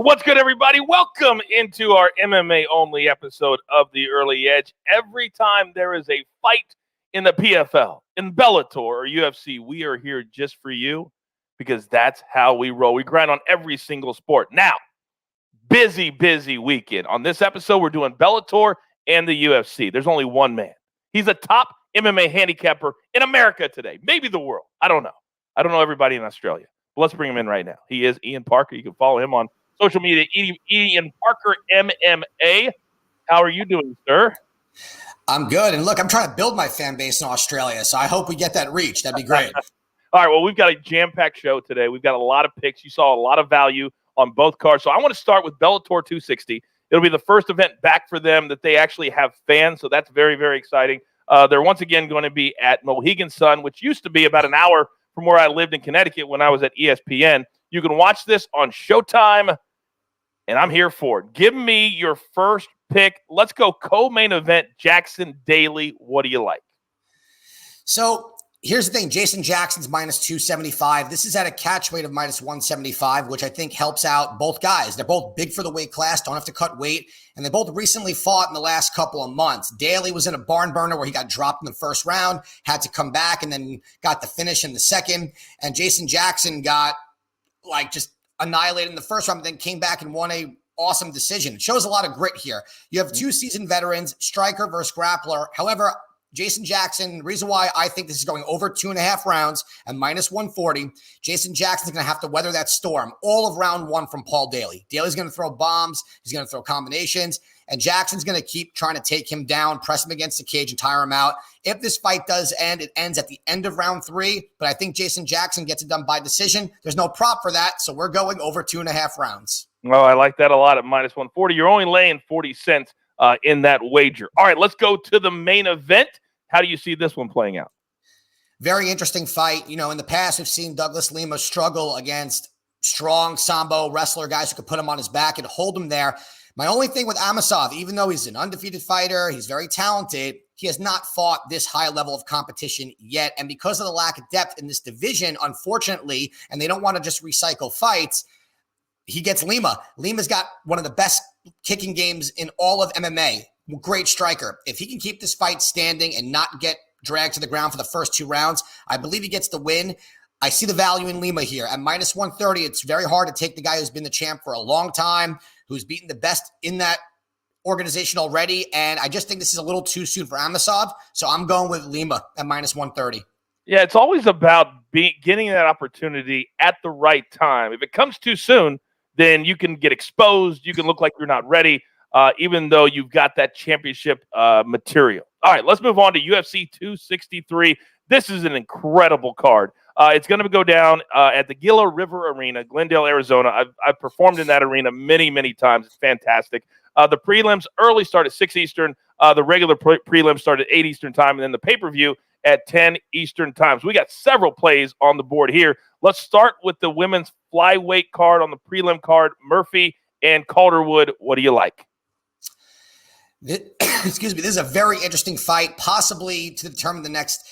What's good, everybody? Welcome into our MMA-only episode of The Early Edge. Every time there is a fight in the PFL, in Bellator, or UFC, we are here just for you because that's how we roll. We grind on every single sport. Now, busy weekend. On this episode, we're doing Bellator and the UFC. There's only one man. He's a top MMA handicapper in America today, maybe the world. I don't know. I don't know everybody in Australia. But let's bring him in right now. He is Ian Parker. You can follow him on social media, Ian Parker MMA. How are you doing, sir? I'm good. And look, I'm trying to build my fan base in Australia, so I hope we get that reach. That'd be great. All right, well, we've got a jam-packed show today. We've got a lot of picks. You saw a lot of value on both cards. So I want to start with Bellator 260. It'll be the first event back for them that they actually have fans, so that's very, very exciting. They're once again going to be at Mohegan Sun, which used to be about an hour from where I lived in Connecticut when I was at ESPN. You can watch this on Showtime, and I'm here for it. Give me your first pick. Let's go co-main event, Jackson Daly. What do you like? So here's the thing. Jason Jackson's minus 275. This is at a catch weight of minus 175, which I think helps out both guys. They're both big for the weight class, don't have to cut weight, and they both recently fought in the last couple of months. Daly was in a barn burner where he got dropped in the first round, had to come back, and then got the finish in the second. And Jason Jackson got just annihilated in the first round, but then came back and won a awesome decision. It shows a lot of grit here. You have two seasoned veterans, striker versus grappler. However, Jason Jackson, the reason why I think this is going over 2.5 rounds and minus 140, Jason Jackson's going to have to weather that storm all of round one from Paul Daly. Daly's going to throw bombs. He's going to throw combinations. And Jackson's going to keep trying to take him down, press him against the cage, and tire him out. If this fight does end, it ends at the end of round 3. But I think Jason Jackson gets it done by decision. There's no prop for that, so we're going over 2.5 rounds. Oh, I like that a lot at minus 140. You're only laying 40 cents in that wager. All right, let's go to the main event. How do you see this one playing out? Very interesting fight. You know, in the past, we've seen Douglas Lima struggle against strong Sambo wrestler guys who could put him on his back and hold him there. My only thing with Amosov, even though he's an undefeated fighter, he's very talented, he has not fought this high level of competition yet. And because of the lack of depth in this division, unfortunately, and they don't want to just recycle fights, he gets Lima. Lima's got one of the best kicking games in all of MMA. Great striker. If he can keep this fight standing and not get dragged to the ground for the first 2 rounds, I believe he gets the win. I see the value in Lima here. At minus 130, it's very hard to take the guy who's been the champ for a long time, who's beaten the best in that organization already. And I just think this is a little too soon for Amosov. So I'm going with Lima at minus 130. Yeah, it's always about getting that opportunity at the right time. If it comes too soon, then you can get exposed. You can look like you're not ready, even though you've got that championship material. All right, let's move on to UFC 263. This is an incredible card. It's going to go down at the Gila River Arena, Glendale, Arizona. I've performed in that arena many times. It's fantastic. The prelims early start at 6 Eastern. The regular prelims start at 8 Eastern time, and then the pay-per-view at 10 Eastern times. We got several plays on the board here. Let's start with the women's flyweight card on the prelim card. Murphy and Calderwood, what do you like? Excuse me. This is a very interesting fight, possibly to determine the next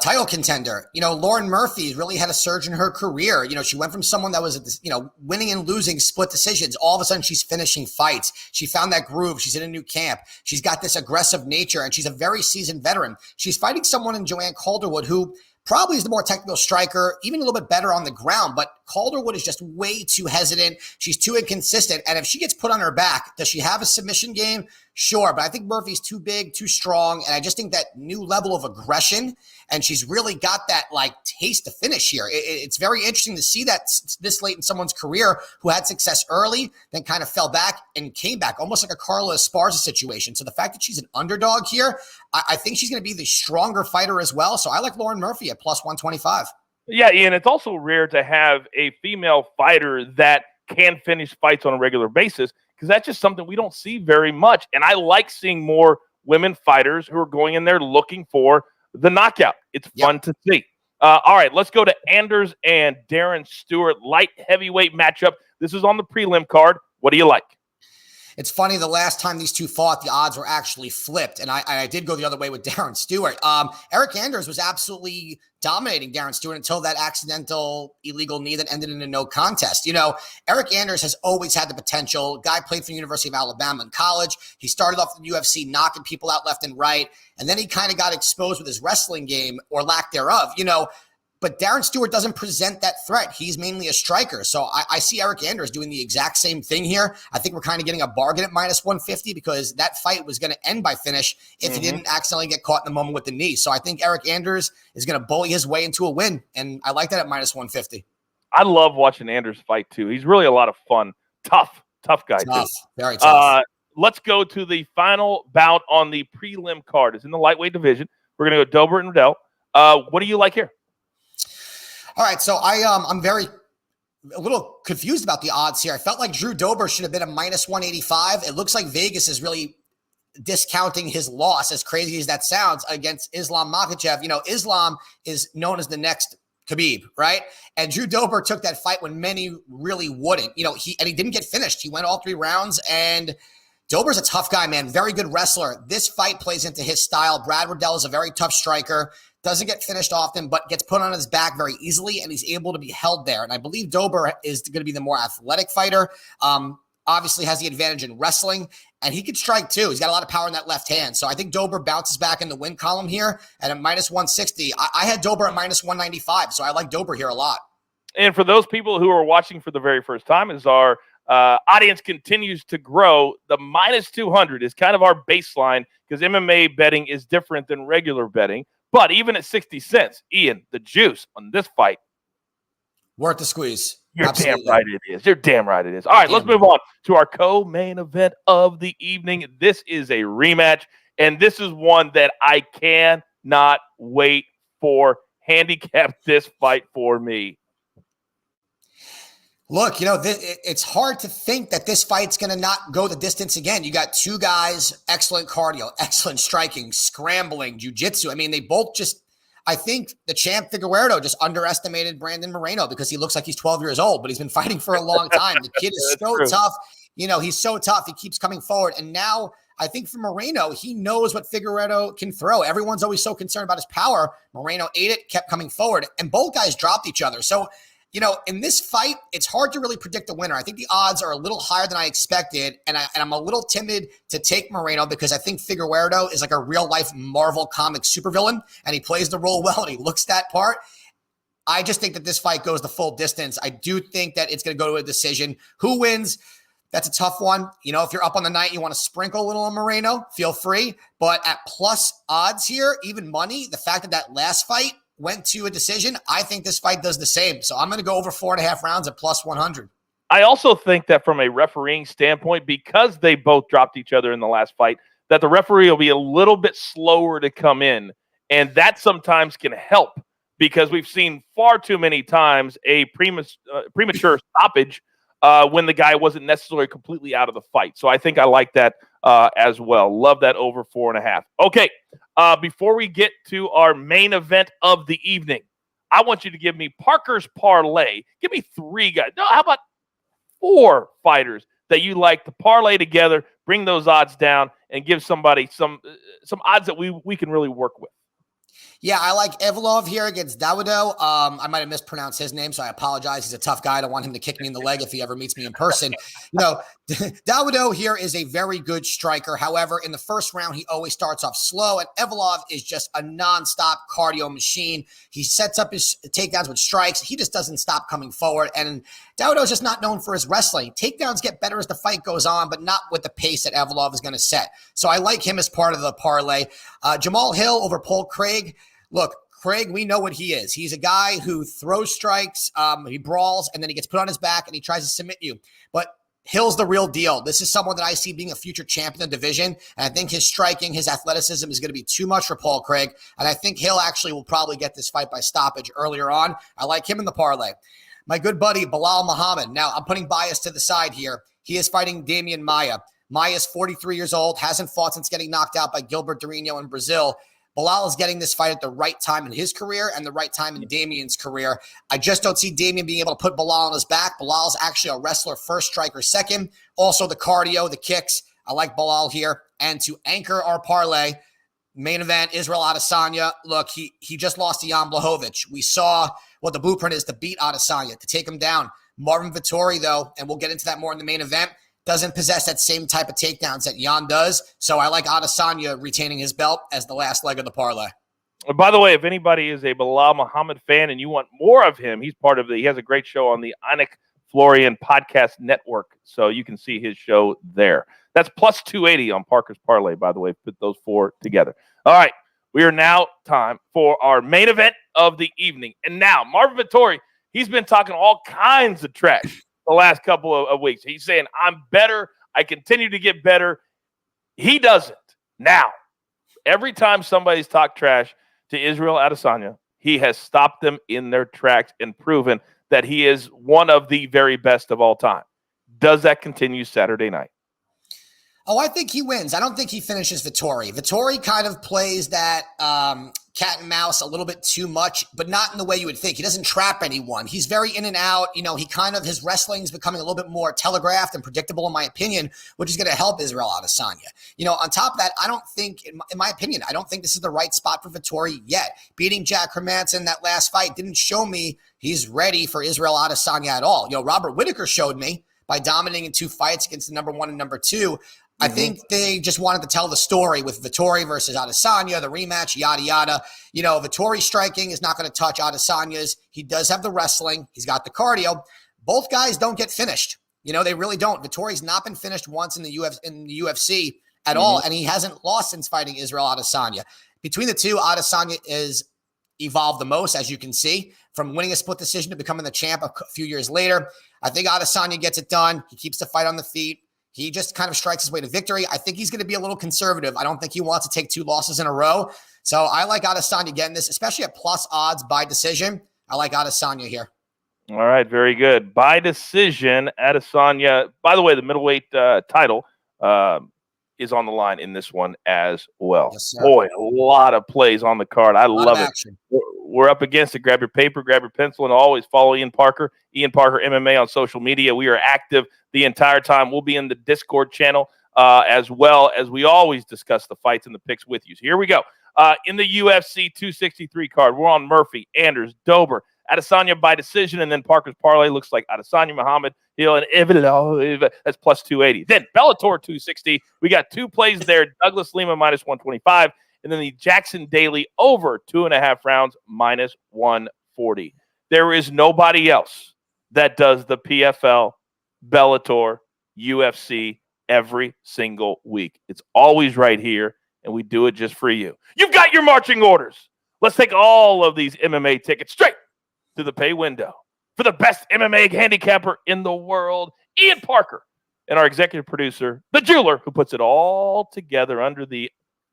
title contender. You know, Lauren Murphy really had a surge in her career. You know, she went from someone that was, winning and losing split decisions. All of a sudden, she's finishing fights. She found that groove. She's in a new camp. She's got this aggressive nature, and she's a very seasoned veteran. She's fighting someone in Joanne Calderwood who probably is the more technical striker, even a little bit better on the ground, but Calderwood is just way too hesitant. She's too inconsistent. And if she gets put on her back, does she have a submission game? Sure. But I think Murphy's too big, too strong. And I just think that new level of aggression, and she's really got that taste to finish here. It's very interesting to see that this late in someone's career who had success early, then kind of fell back and came back, almost like a Carla Esparza situation. So the fact that she's an underdog here, I think she's going to be the stronger fighter as well. So I like Lauren Murphy at plus 125. Yeah, Ian, it's also rare to have a female fighter that can finish fights on a regular basis because that's just something we don't see very much. And I like seeing more women fighters who are going in there looking for the knockout. It's fun to see. All right, let's go to Anders and Darren Stewart, light heavyweight matchup. This is on the prelim card. What do you like? It's funny, the last time these two fought, the odds were actually flipped, and I did go the other way with Darren Stewart. Eric Anders was absolutely dominating Darren Stewart until that accidental illegal knee that ended in a no contest. You know, Eric Anders has always had the potential. Guy played for the University of Alabama in college. He started off in the UFC knocking people out left and right, and then he kind of got exposed with his wrestling game, or lack thereof, you know. But Darren Stewart doesn't present that threat. He's mainly a striker. So I see Eric Anders doing the exact same thing here. I think we're kind of getting a bargain at minus 150 because that fight was going to end by finish if he didn't accidentally get caught in the moment with the knee. So I think Eric Anders is going to bully his way into a win. And I like that at minus 150. I love watching Anders fight too. He's really a lot of fun. Tough guy too. Very tough. Let's go to the final bout on the prelim card. It's in the lightweight division. We're going to go Dober and Riddell. What do you like here? All right, so I'm a little confused about the odds here. I felt like Drew Dober should have been a minus 185. It looks like Vegas is really discounting his loss, as crazy as that sounds, against Islam Makhachev. You know, Islam is known as the next Khabib, right? And Drew Dober took that fight when many really wouldn't. You know, he didn't get finished. He went all 3 rounds, and Dober's a tough guy, man. Very good wrestler. This fight plays into his style. Brad Riddell is a very tough striker. Doesn't get finished often, but gets put on his back very easily, and he's able to be held there. And I believe Dober is going to be the more athletic fighter. Obviously has the advantage in wrestling, and he can strike too. He's got a lot of power in that left hand. So I think Dober bounces back in the win column here. And at minus 160, I had Dober at minus 195. So I like Dober here a lot. And for those people who are watching for the very first time, as our audience continues to grow, the minus 200 is kind of our baseline because MMA betting is different than regular betting. But even at 60 cents, Ian, the juice on this fight. Worth the squeeze. You're Absolutely. Damn right it is. You're damn right it is. All right, let's move on to our co-main event of the evening. This is a rematch, and this is one that I cannot wait for. Handicap this fight for me. Look, you know, it's hard to think that this fight's going to not go the distance again. You got two guys, excellent cardio, excellent striking, scrambling, jiu-jitsu. I mean, they both just, I think the champ Figueiredo just underestimated Brandon Moreno because he looks like he's 12 years old, but he's been fighting for a long time. The kid is so tough. You know, he's so tough. He keeps coming forward. And now I think for Moreno, he knows what Figueiredo can throw. Everyone's always so concerned about his power. Moreno ate it, kept coming forward, and both guys dropped each other. So, you know, in this fight, it's hard to really predict the winner. I think the odds are a little higher than I expected, and I'm a little timid to take Moreno because I think Figueiredo is like a real-life Marvel comic supervillain, and he plays the role well, and he looks that part. I just think that this fight goes the full distance. I do think that it's going to go to a decision. Who wins? That's a tough one. You know, if you're up on the night, you want to sprinkle a little on Moreno, feel free. But at plus odds here, even money, the fact that last fight went to a decision, I think this fight does the same. So I'm going to go over 4.5 rounds at plus 100. I also think that from a refereeing standpoint, because they both dropped each other in the last fight, that the referee will be a little bit slower to come in. And that sometimes can help because we've seen far too many times a premature stoppage when the guy wasn't necessarily completely out of the fight. So I think I like that as well. Love that over 4.5. Okay, before we get to our main event of the evening, I want you to give me Parker's parlay. Give me 3 guys. No, how about 4 fighters that you like to parlay together, bring those odds down, and give somebody some odds that we can really work with. Yeah, I like Evlov here against Dawido. I might have mispronounced his name, so I apologize. He's a tough guy. I don't want him to kick me in the leg if he ever meets me in person. You know, Dawido here is a very good striker. However, in the first round, he always starts off slow, and Evlov is just a nonstop cardio machine. He sets up his takedowns with strikes. He just doesn't stop coming forward, and Dawido is just not known for his wrestling. Takedowns get better as the fight goes on, but not with the pace that Evlov is going to set. So I like him as part of the parlay. Jamal Hill over Paul Craig. Look, Craig, we know what he is. He's a guy who throws strikes, he brawls, and then he gets put on his back and he tries to submit you. But Hill's the real deal. This is someone that I see being a future champion of the division, and I think his striking, his athleticism is going to be too much for Paul Craig, and I think Hill actually will probably get this fight by stoppage earlier on. I like him in the parlay. My good buddy, Bilal Muhammad. Now, I'm putting bias to the side here. He is fighting Damian Maia. Maia's 43 years old, hasn't fought since getting knocked out by Gilbert Durinho in Brazil. Bilal is getting this fight at the right time in his career and the right time in Damian's career. I just don't see Damian being able to put Bilal on his back. Bilal is actually a wrestler first, striker second. Also the cardio, the kicks. I like Bilal here. And to anchor our parlay, main event, Israel Adesanya. Look, he just lost to Jan Blachowicz. We saw what the blueprint is to beat Adesanya, to take him down. Marvin Vettori, though, and we'll get into that more in the main event, doesn't possess that same type of takedowns that Jan does. So I like Adesanya retaining his belt as the last leg of the parlay. By the way, if anybody is a Bilal Muhammad fan and you want more of him, he has a great show on the Anik Florian Podcast Network. So you can see his show there. That's plus 280 on Parker's Parlay, by the way. Put those four together. All right. We are now time for our main event of the evening. And now, Marvin Vettori, he's been talking all kinds of trash the last couple of weeks. He's saying, I'm better. I continue to get better. He doesn't. Now, every time somebody's talked trash to Israel Adesanya, he has stopped them in their tracks and proven that he is one of the very best of all time. Does that continue Saturday night? Oh, I think he wins. I don't think he finishes Vettori. Vettori kind of plays that cat and mouse a little bit too much, but not in the way you would think. He doesn't trap anyone. He's very in and out. His wrestling is becoming a little bit more telegraphed and predictable, in my opinion, which is going to help Israel Adesanya. On top of that, I don't think, in my opinion, I don't think this is the right spot for Vettori yet. Beating Jack Hermanson in that last fight didn't show me he's ready for Israel Adesanya at all. Robert Whittaker showed me by dominating in 2 fights against the number 1 and number 2. I think they just wanted to tell the story with Vettori versus Adesanya, the rematch, yada, yada. Vettori's striking is not going to touch Adesanya's. He does have the wrestling. He's got the cardio. Both guys don't get finished. They really don't. Vettori's not been finished once in the UFC at all, and he hasn't lost since fighting Israel Adesanya. Between the two, Adesanya is evolved the most, as you can see, from winning a split decision to becoming the champ a few years later. I think Adesanya gets it done. He keeps the fight on the feet. He just kind of strikes his way to victory. I think he's going to be a little conservative. I don't think he wants to take 2 losses in a row. So I like Adesanya getting this, especially at plus odds by decision. I like Adesanya here. All right, very good. By decision, Adesanya. By the way, the middleweight title is on the line in this one as well. Yes, boy, a lot of plays on the card. I love it. Action. We're up against it. Grab your paper, grab your pencil, and always follow Ian Parker MMA on social media. We are active the entire time. We'll be in the Discord channel as well as we always discuss the fights and the picks with you. So here we go. In the UFC 263 card, we're on Murphy, Anders, Dober, Adesanya by decision, and then Parker's parlay looks like Adesanya, Muhammad, Hill, and Evilo. That's plus 280. Then Bellator 260. We got 2 plays there. Douglas Lima minus 125. And then the Jackson Daly over 2.5 rounds minus 140. There is nobody else that does the PFL, Bellator, UFC every single week. It's always right here, and we do it just for you. You've got your marching orders. Let's take all of these MMA tickets straight to the pay window for the best MMA handicapper in the world, Ian Parker, and our executive producer, the jeweler, who puts it all together under the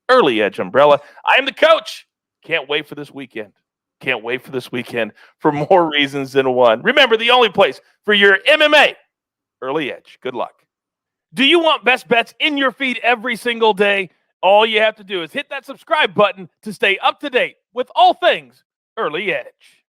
Early Edge umbrella. I am the coach. Can't wait for this weekend. Can't wait for this weekend for more reasons than one. Remember, the only place for your MMA, Early Edge. Good luck. Do you want best bets in your feed every single day? All you have to do is hit that subscribe button to stay up to date with all things Early Edge.